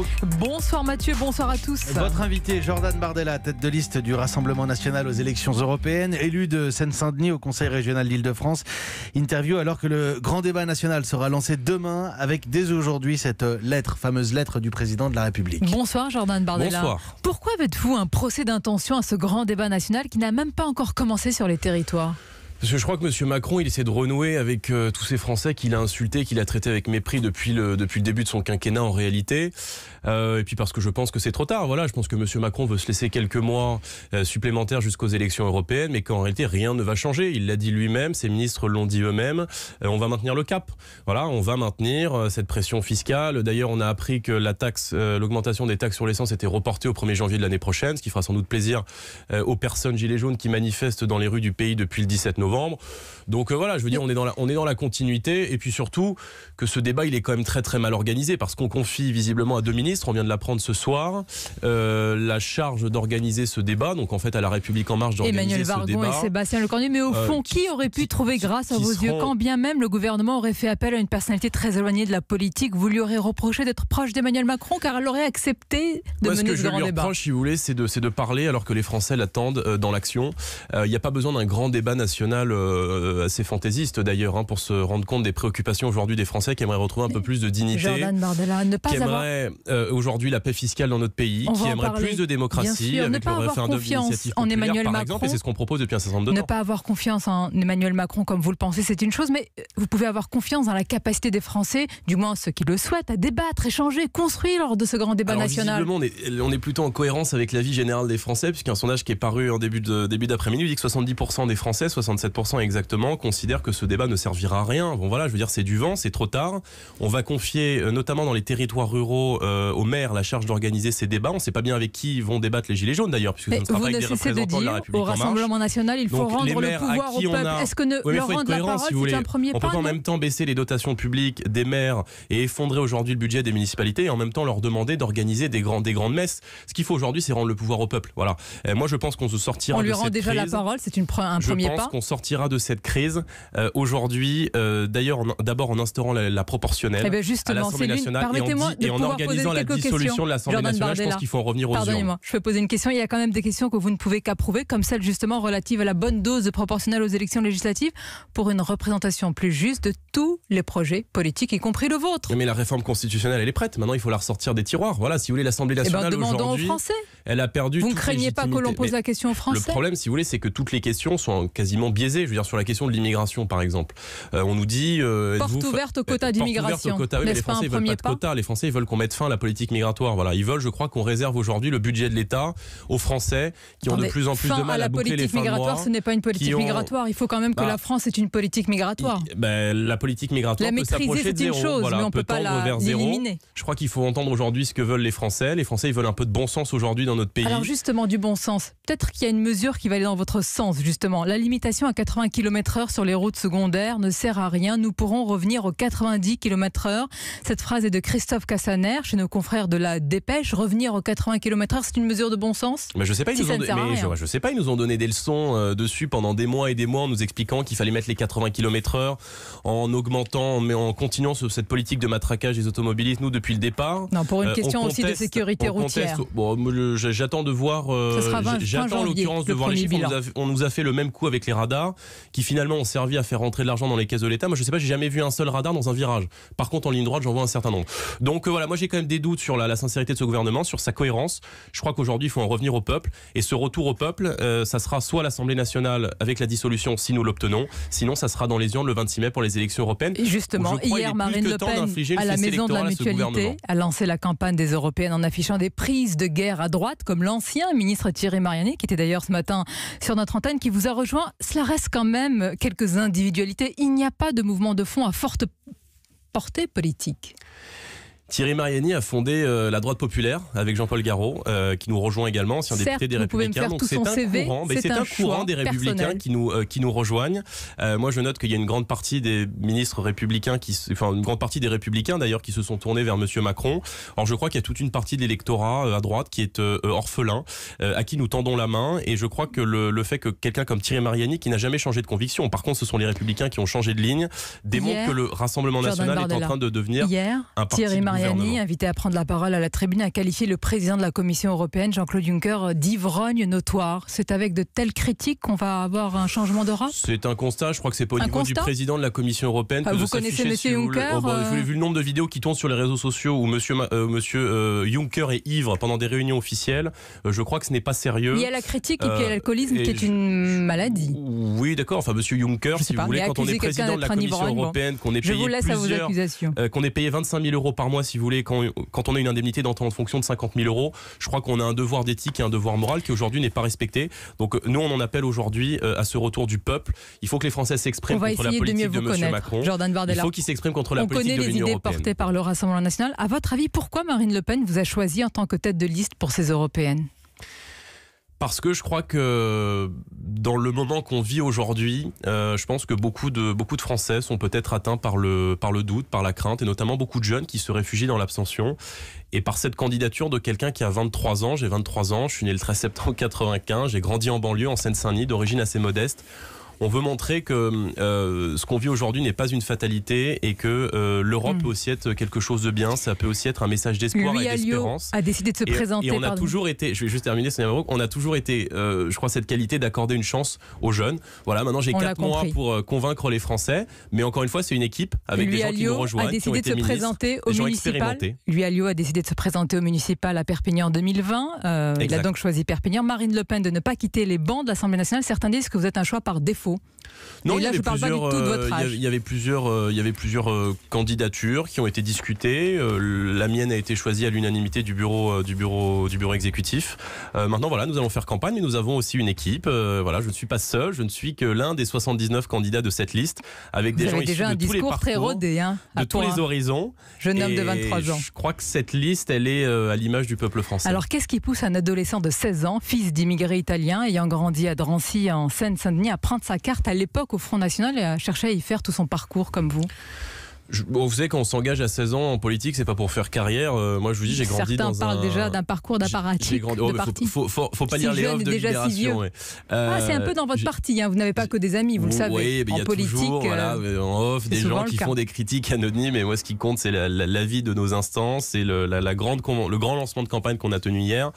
Maude. Bonsoir Mathieu, bonsoir à tous. Votre invité Jordan Bardella, tête de liste du Rassemblement National aux élections européennes, élu de Seine-Saint-Denis au Conseil régional d'Île-de-France. Interview alors que le grand débat national sera lancé demain avec dès aujourd'hui cette fameuse lettre du président de la République. Bonsoir Jordan Bardella. Bonsoir. Pourquoi faites-vous un procès d'intention à ce grand débat national qui n'a même pas encore commencé sur les territoires ? Parce que je crois que M. Macron, il essaie de renouer avec tous ces Français qu'il a insultés, qu'il a traités avec mépris depuis le début de son quinquennat en réalité. Et puis parce que je pense que c'est trop tard. Voilà, je pense que M. Macron veut se laisser quelques mois supplémentaires jusqu'aux élections européennes, mais qu'en réalité rien ne va changer. Il l'a dit lui-même, ses ministres l'ont dit eux-mêmes. On va maintenir le cap. Voilà, on va maintenir cette pression fiscale. D'ailleurs, on a appris que l'augmentation des taxes sur l'essence était reportée au 1er janvier de l'année prochaine, ce qui fera sans doute plaisir aux personnes gilets jaunes qui manifestent dans les rues du pays depuis le 17 novembre. Donc voilà, je veux dire, on est dans la continuité, et puis surtout que ce débat il est quand même très très mal organisé parce qu'on confie visiblement à deux ministres, on vient de l'apprendre ce soir, la charge d'organiser ce débat, donc en fait à La République En Marche d'organiser ce débat. Emmanuel Vargon et Sébastien Lecornu, mais au fond, qui aurait pu trouver grâce à vos yeux, quand bien même le gouvernement aurait fait appel à une personnalité très éloignée de la politique, vous lui aurez reproché d'être proche d'Emmanuel Macron car elle aurait accepté de mener ce grand débat. Ce que je lui reproche, si vous voulez, c'est de parler alors que les Français l'attendent dans l'action. Il n'y a pas besoin d'un grand débat national assez fantaisiste d'ailleurs pour se rendre compte des préoccupations aujourd'hui des Français qui aimeraient retrouver un peu plus de dignité, Jordan Bardella, qui aimeraient aujourd'hui la paix fiscale dans notre pays, qui aimeraient plus de démocratie avec le référendum d'initiative populaire par exemple, et c'est ce qu'on propose depuis un certain nombre de temps. Ne pas avoir confiance en Emmanuel Macron comme vous le pensez, c'est une chose, mais vous pouvez avoir confiance dans la capacité des Français, du moins ceux qui le souhaitent, à débattre, échanger, construire lors de ce grand débat national. Visiblement, on est plutôt en cohérence avec l'avis général des Français, puisqu'un sondage qui est paru en début d'après-midi dit que 70% des Français, 67% exactement, considèrent que ce débat ne servira à rien. Bon voilà, je veux dire, c'est du vent, c'est trop tard. On va confier, notamment dans les territoires ruraux, aux maires la charge d'organiser ces débats. On ne sait pas bien avec qui vont débattre les Gilets jaunes d'ailleurs, puisque ce ne sera pas avec des représentants de la République En Marche. Au Rassemblement National, il faut rendre le pouvoir au peuple. Est-ce que leur rendre la parole, c'est un premier pas? On peut pas en même temps baisser les dotations publiques des maires et effondrer aujourd'hui le budget des municipalités et en même temps leur demander d'organiser des grandes messes. Ce qu'il faut aujourd'hui, c'est rendre le pouvoir au peuple. Voilà. Moi, je pense qu'on se sortira de cette crise. On lui rend déjà la parole, c'est un premier pas. Je pense qu'on sortira de cette crise aujourd'hui, d'ailleurs, d'abord en instaurant la proportionnelle à l'Assemblée nationale et en organisant la dissolution de l'Assemblée nationale. Je pense qu'il faut en revenir aux urnes. Pardonnez-moi, je peux poser une question. Il y a quand même des questions que vous ne pouvez qu'approuver, comme celle justement relative à la bonne dose de proportionnelle aux élections législatives pour une représentation plus juste de tous les projets politiques, y compris le vôtre. Mais la réforme constitutionnelle, elle est prête. Maintenant, il faut la ressortir des tiroirs. Voilà, si vous voulez, l'Assemblée nationale aujourd'hui, elle a perdu. Vous ne craignez pas que l'on pose la question aux Français? Le problème, si vous voulez, c'est que toutes les questions sont quasiment biaisées. Je veux dire, sur la question de l'immigration, par exemple, on nous dit porte ouverte au quota d'immigration. Mais les Français, ils veulent pas de quota. Les Français, ils veulent qu'on mette fin à la politique migratoire. Voilà, ils veulent, je crois, qu'on réserve aujourd'hui le budget de l'État aux Français qui ont de plus en plus de mal à boucler les fins de mois. La politique migratoire, ce n'est pas une politique migratoire. Il faut quand même que la France ait une politique migratoire. La politique migratoire peut s'approcher de zéro. Chose, voilà, mais on peut pas l'éliminer. Je crois qu'il faut entendre aujourd'hui ce que veulent les Français. Les Français, ils veulent un peu de bon sens aujourd'hui dans notre pays. Alors justement, du bon sens. Peut-être qu'il y a une mesure qui va aller dans votre sens, justement. La limitation à 80 km/h sur les routes secondaires ne sert à rien. Nous pourrons revenir aux 90 km/h. Cette phrase est de Christophe Cassaner, chez nos confrères de la Dépêche. Revenir aux 80 km/h, c'est une mesure de bon sens? Mais je sais pas, je sais pas, ils nous ont donné des leçons dessus pendant des mois et des mois en nous expliquant qu'il fallait mettre les 80 km/h en augmentant, mais en continuant cette politique de matraquage des automobilistes, nous, depuis le départ. Non, pour une question aussi de sécurité routière. Bon, j'attends de voir. J'attends en l'occurrence de voir les chiffres. On nous a fait le même coup avec les radars qui finalement ont servi à faire rentrer de l'argent dans les caisses de l'État. Moi, je sais pas, j'ai jamais vu un seul radar dans un virage. Par contre, en ligne droite, j'en vois un certain nombre. Donc voilà, moi j'ai quand même des doutes sur la sincérité de ce gouvernement, sur sa cohérence. Je crois qu'aujourd'hui, il faut en revenir au peuple. Et ce retour au peuple, ça sera soit l'Assemblée nationale avec la dissolution, si nous l'obtenons, sinon ça sera dans les urnes le 26 mai pour les élections européennes. Et justement, hier, Marine Le Pen, à la Maison de la Mutualité, a lancé la campagne des européennes en affichant des prises de guerre à droite, comme l'ancien ministre Thierry Mariani, qui était d'ailleurs ce matin sur notre antenne, qui vous a rejoint. Cela reste quand même quelques individualités. Il n'y a pas de mouvement de fond à forte portée politique. Thierry Mariani a fondé la droite populaire avec Jean-Paul Garot, qui nous rejoint également, ancien député des Républicains. Donc c'est un courant des Républicains qui nous rejoignent. Moi, je note qu'il y a une grande partie des ministres républicains, une grande partie des Républicains d'ailleurs, qui se sont tournés vers Monsieur Macron. Alors, je crois qu'il y a toute une partie de l'électorat à droite qui est orphelin, à qui nous tendons la main. Et je crois que le fait que quelqu'un comme Thierry Mariani, qui n'a jamais changé de conviction, par contre, ce sont les Républicains qui ont changé de ligne, démontre que le Rassemblement national est en train de devenir un parti Mariani, invité à prendre la parole à la tribune, a qualifié le président de la Commission européenne, Jean-Claude Juncker, d'ivrogne notoire. C'est avec de telles critiques qu'on va avoir un changement d'Europe ? C'est un constat. Je crois que c'est pas au niveau du président de la Commission européenne que vous connaissez M. Juncker Vous avez vu le nombre de vidéos qui tournent sur les réseaux sociaux où monsieur Juncker est ivre pendant des réunions officielles. Je crois que ce n'est pas sérieux. Il y a la critique et puis il y a l'alcoolisme qui est une maladie. Oui, d'accord. Enfin, monsieur Juncker, si vous voulez, quand on est président de la Commission européenne, qu'on est payé 25 000 euros par mois, si vous voulez, quand on a une indemnité d'entrée en fonction de 50 000 euros, je crois qu'on a un devoir d'éthique et un devoir moral qui aujourd'hui n'est pas respecté. Donc nous, on en appelle aujourd'hui à ce retour du peuple. Il faut que les Français s'expriment contre la politique de M. Macron. Jordan Bardella. Il faut qu'ils s'expriment contre la politique de l'Union européenne. On connaît les idées portées par le Rassemblement national. À votre avis, pourquoi Marine Le Pen vous a choisi en tant que tête de liste pour ces européennes ? Parce que je crois que dans le moment qu'on vit aujourd'hui, je pense que beaucoup de Français sont peut-être atteints par le doute, par la crainte, et notamment beaucoup de jeunes qui se réfugient dans l'abstention. Et par cette candidature de quelqu'un qui a 23 ans, j'ai 23 ans, je suis né le 13 septembre 95, j'ai grandi en banlieue, en Seine-Saint-Denis, d'origine assez modeste. On veut montrer que ce qu'on vit aujourd'hui n'est pas une fatalité et que l'Europe peut aussi être quelque chose de bien. Ça peut aussi être un message d'espoir et d'espérance. A décidé de se présenter. Et on a toujours été, je vais juste terminer, on a toujours été, je crois, cette qualité d'accorder une chance aux jeunes. Voilà, maintenant j'ai 4 mois pour convaincre les Français. Mais encore une fois, c'est une équipe avec des gens qui nous rejoignent, qui ont été ministres, des gens expérimentés. Louis Alliot a décidé de se présenter au municipal à Perpignan en 2020. Il a donc choisi Perpignan. Marine Le Pen de ne pas quitter les bancs de l'Assemblée nationale. Certains disent que vous êtes un choix par défaut. Non, il y avait plusieurs candidatures qui ont été discutées. La mienne a été choisie à l'unanimité du bureau exécutif. Maintenant, voilà, nous allons faire campagne, mais nous avons aussi une équipe. Voilà, je ne suis pas seul, je ne suis que l'un des 79 candidats de cette liste, avec des gens issus de tous les parcours, très rodé, de tous les horizons. Jeune homme de 23 ans. Je crois que cette liste, elle est à l'image du peuple français. Alors, qu'est-ce qui pousse un adolescent de 16 ans, fils d'immigrés italiens, ayant grandi à Drancy, en Seine-Saint-Denis, à prendre sa carte à l'époque au Front National et à chercher à y faire tout son parcours comme vous ? Vous savez, quand on s'engage à 16 ans en politique, c'est pas pour faire carrière. Moi, je vous dis, j'ai grandi dans Certains parlent déjà d'un parcours d'apparatchik de parti. Faut pas lire les offres de Libération. C'est un peu dans votre parti. Vous n'avez pas que des amis, vous le savez. Oui, mais il y a politique, toujours, en off, des gens qui font des critiques anonymes. Et moi, ce qui compte, c'est l'avis de nos instances et le grand lancement de campagne qu'on a tenu hier.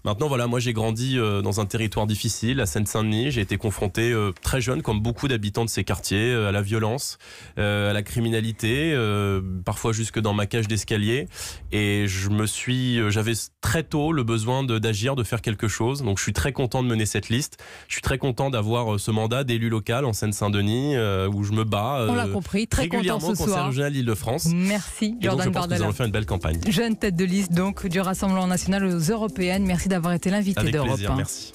Maintenant, voilà, moi j'ai grandi dans un territoire difficile, à Seine-Saint-Denis. J'ai été confronté très jeune, comme beaucoup d'habitants de ces quartiers, à la violence, à la criminalité, parfois jusque dans ma cage d'escalier. Et j'avais très tôt le besoin d'agir, de faire quelque chose. Donc je suis très content de mener cette liste. Je suis très content d'avoir ce mandat d'élu local en Seine-Saint-Denis, où je me bats on l'a compris, très régulièrement content ce au Conseil soir. régional d'Île-de-France. Merci, Jordan Bardella. Donc je pense que nous allons faire une belle campagne. Jeune tête de liste donc du Rassemblement national aux européennes. Merci d'avoir été l'invité d'Europe 1. Merci.